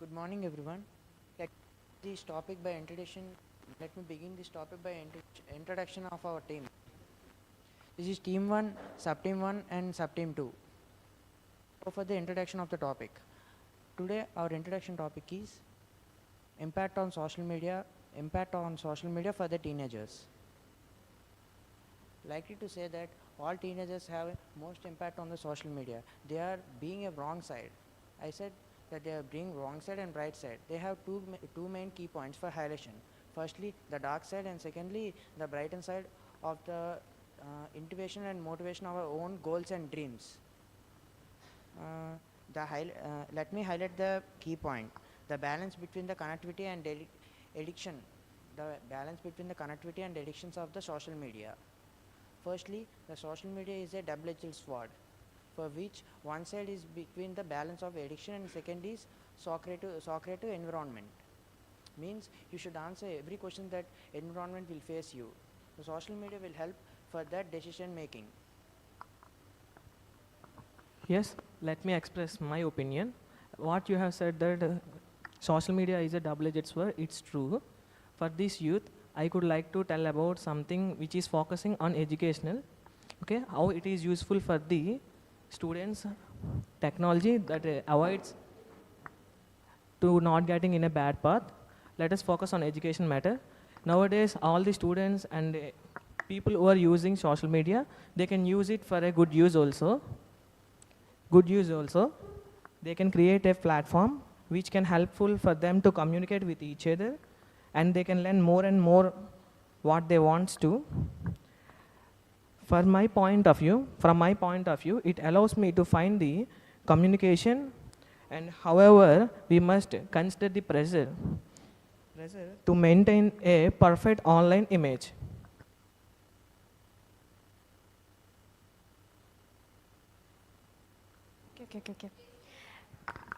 Good morning, everyone. Let this topic by introduction. Let me begin this topic by introduction of our team. This is Team 1, Sub-Team 1 and Sub-Team 2. So for the introduction of the topic. Today our introduction topic is impact on social media for the teenagers. Likely to say that all teenagers have most impact on the social media. They are being a wrong side. I said that they are being wrong side and right side. They have two main key points for highlightation. Firstly, the dark side, and secondly, the brighten side of the intuition and motivation of our own goals and dreams. Let me highlight the key point: the balance between the connectivity and addiction. The balance between the connectivity and addictions of the social media. Firstly, the social media is a double-edged sword, for which one side is between the balance of addiction and second is Socrative environment. Means you should answer every question that environment will face you. The social media will help for that decision making. Yes, let me express my opinion. What you have said that social media is a double-edged sword, it's true. For this youth, I could like to tell about something which is focusing on educational. Okay, how it is useful for the students, technology that avoids to not getting in a bad path. Let us focus on education matter. Nowadays, all the students and people who are using social media, they can use it for a good use also. They can create a platform which can helpful for them to communicate with each other, and they can learn more and more what they want to. From my point of view, it allows me to find the communication, and however, we must consider the pressure to maintain a perfect online image. Okay.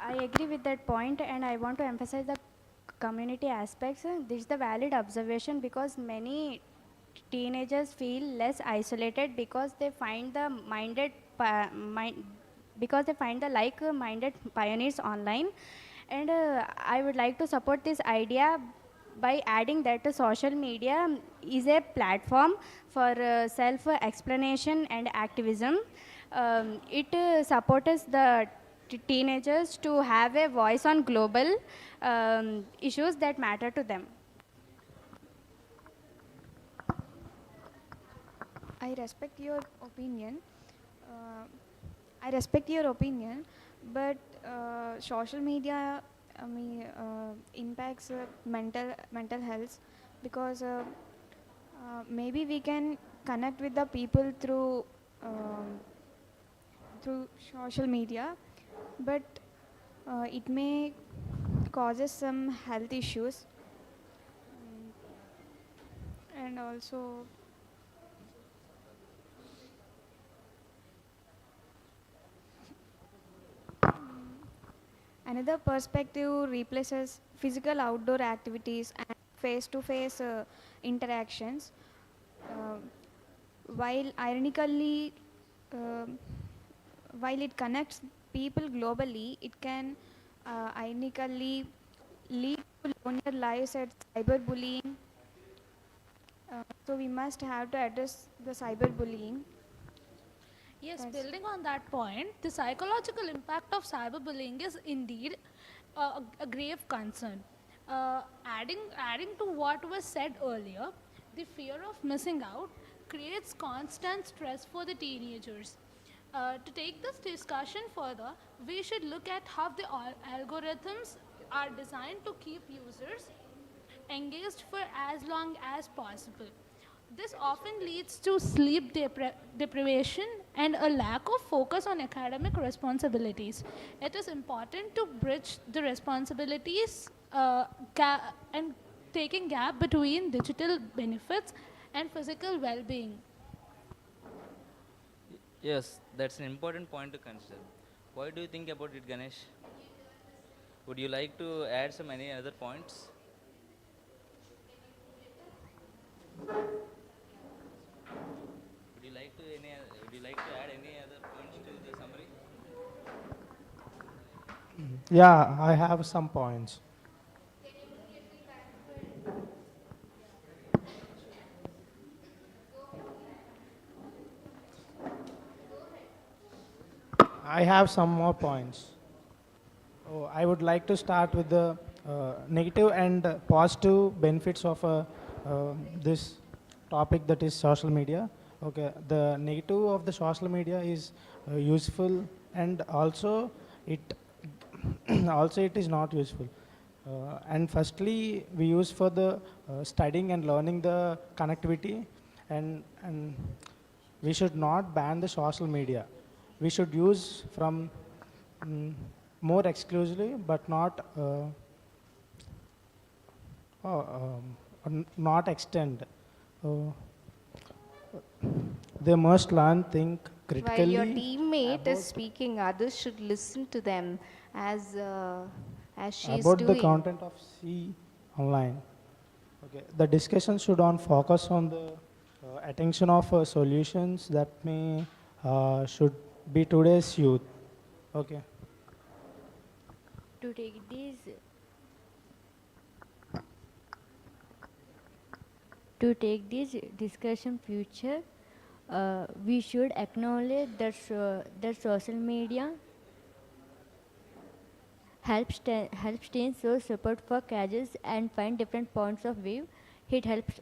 I agree with that point, and I want to emphasize the community aspects. This is the valid observation because many teenagers feel less isolated because they find the like-minded pioneers online. And I would like to support this idea by adding that social media is a platform for self-explanation and activism. It supports the teenagers to have a voice on global issues that matter to them. I respect your opinion. Uh, I respect your opinion, but social media, impacts mental health because maybe we can connect with the people through social media, but it may causes some health issues, and also another perspective replaces physical outdoor activities and face-to-face interactions. Uh, while ironically, uh, while it connects people globally, it can ironically lead to lonelier lives at cyberbullying. So we must have to address the cyberbullying. Yes, That's building on that point, the psychological impact of cyberbullying is indeed a grave concern. Adding to what was said earlier, the fear of missing out creates constant stress for the teenagers. To take this discussion further, we should look at how the algorithms are designed to keep users engaged for as long as possible. This often leads to sleep deprivation and a lack of focus on academic responsibilities. It is important to bridge the responsibilities and taking gap between digital benefits and physical well-being. Yes, that's an important point to consider. What do you think about it, Ganesh? Would you like to add some any other points? Would you like to add any other points to the summary? Yeah, I have some points. I have some more points. Oh, I would like to start with the negative and positive benefits of this topic, that is social media. Okay, the negative of the social media is useful, and also it also it is not useful. And firstly, we use for the studying and learning the connectivity, and we should not ban the social media. We should use from mm, more exclusively, but not extend. Uh, they must learn, think While your critically teammate is about speaking, others should listen to them as she is about the doing. content of C online. Okay, the discussion should on focus on the attention of solutions that may should be today's youth. Okay. To take this to take this discussion future, we should acknowledge that that social media helps teens source support for causes and find different points of view. It helps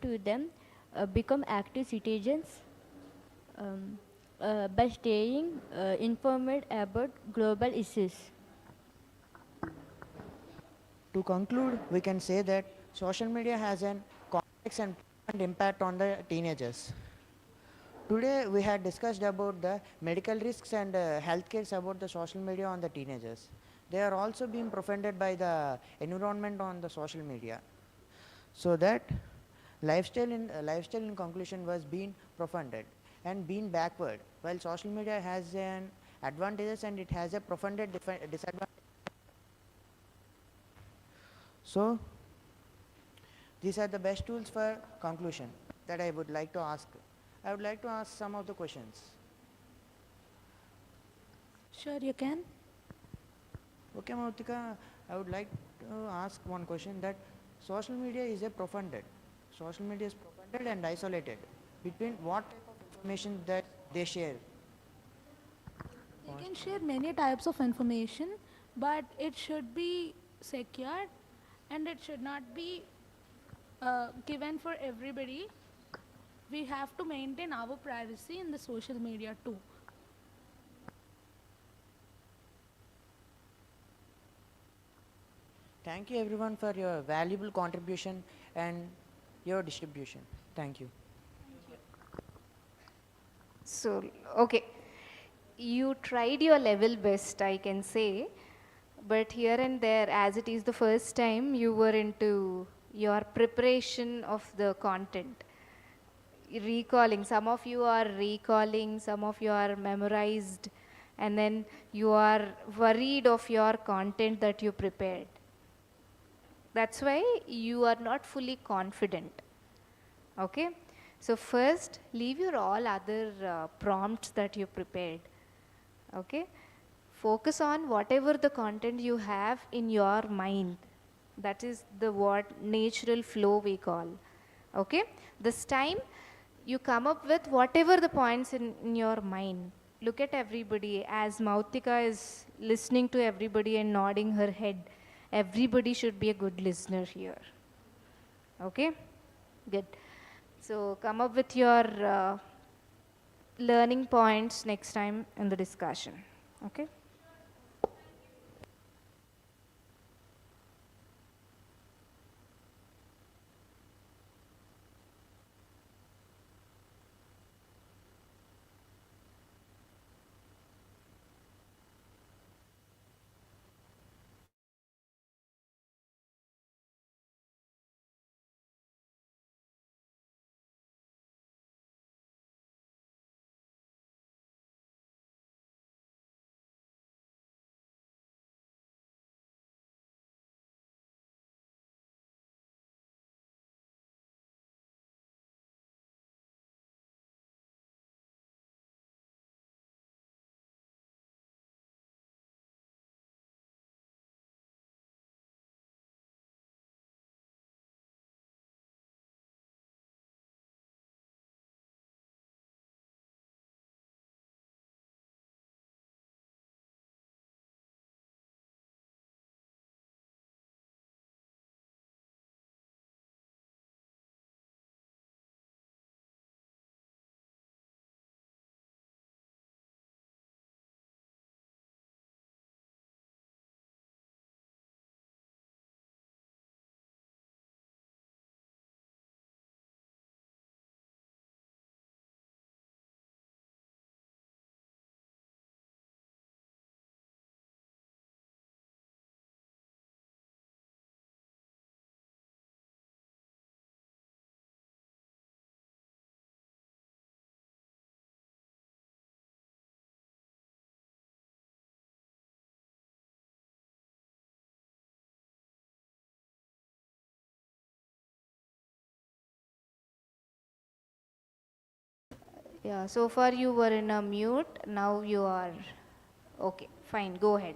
to them become active citizens um, by staying informed about global issues. To conclude, we can say that social media has an complex and profound impact on the teenagers. Today, we had discussed about the medical risks and health cares about the social media on the teenagers. They are also being profounded by the environment on the social media. So that lifestyle in conclusion was being profounded and being backward, while social media has an advantages and it has a profounded disadvantage. So these are the best tools for conclusion that I would like to ask. I would like to ask some of the questions. Sure, you can. Okay, Mautika, I would like to ask one question that social media is a profounded. Social media is profounded and isolated. Between what type of information that they share? They can share many types of information, but it should be secured and it should not be given for everybody. We have to maintain our privacy in the social media too. Thank you everyone for your valuable contribution and your distribution. Thank you. So, okay, you tried your level best, I can say, but here and there, as it is the first time, you were into your preparation of the content. Recalling, some of you are recalling, some of you are memorized, and then you are worried of your content that you prepared. That's why you are not fully confident. Okay, so first leave your all other prompts that you prepared. Okay, focus on whatever the content you have in your mind. That is the what natural flow we call. Okay, this time you come up with whatever the points in your mind. Look at everybody as Mautika is listening to everybody and nodding her head. Everybody should be a good listener here. Okay, good. So come up with your learning points next time in the discussion. Okay. Yeah, so far you were in a mute, now you are. Okay, fine, go ahead.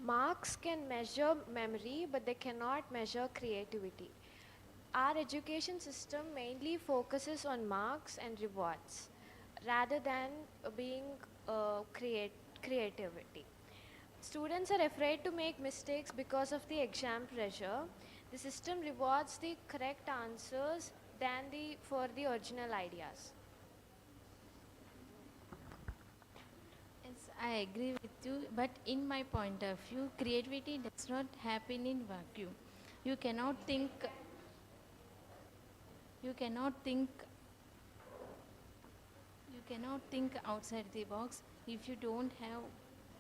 Marks can measure memory, but they cannot measure creativity. Our education system mainly focuses on marks and rewards rather than being creativity. Students are afraid to make mistakes because of the exam pressure. The system rewards the correct answers than for the original ideas. Yes, I agree with you, but in my point of view, creativity does not happen in vacuum. You cannot think, you cannot think, you cannot think outside the box if you don't have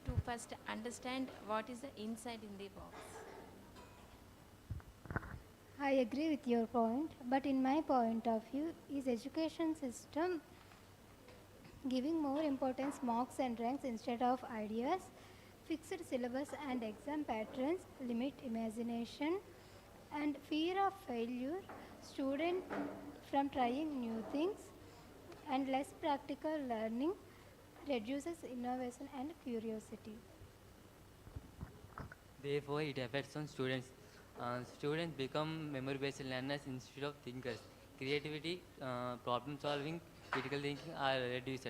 to first understand what is the inside in the box. I agree with your point, but in my point of view, is education system giving more importance marks and ranks instead of ideas, fixed syllabus and exam patterns limit imagination, and fear of failure student from trying new things, and less practical learning reduces innovation and curiosity. Therefore, it affects on students. Students become memory-based learners instead of thinkers. Creativity, problem solving, critical thinking are reduced.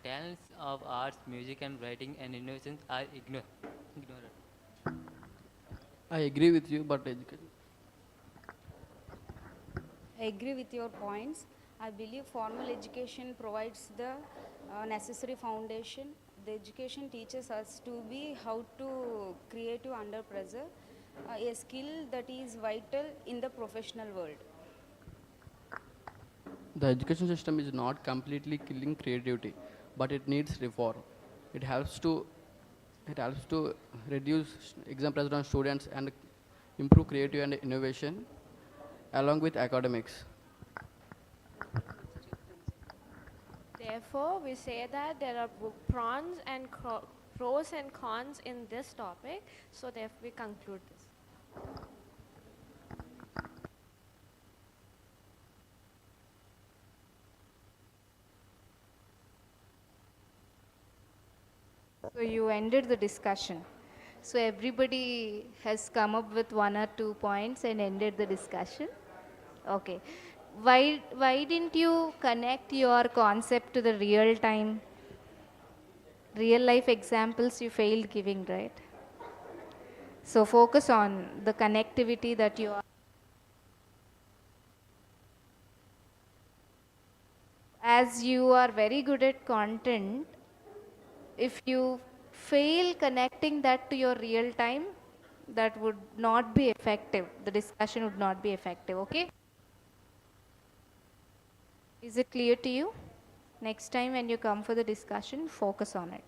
Talents of arts, music, and writing and innovations are ignored. I agree with you, but education. I agree with your points. I believe formal education provides the necessary foundation. The education teaches us to be how to creative under pressure, a skill that is vital in the professional world. The education system is not completely killing creativity, but it needs reform. It helps to it helps to reduce exam pressure on students and improve creativity and innovation along with academics. Therefore, we say that there are pros and cons in this topic, so therefore we conclude this. So you ended the discussion. So everybody has come up with 1 or 2 points and ended the discussion. Okay. Why didn't you connect your concept to the real life examples you failed giving, right? So focus on the connectivity that you are. As you are very good at content, if you fail connecting that to your real time, that would not be effective. The discussion would not be effective, okay? Is it clear to you? Next time when you come for the discussion, focus on it.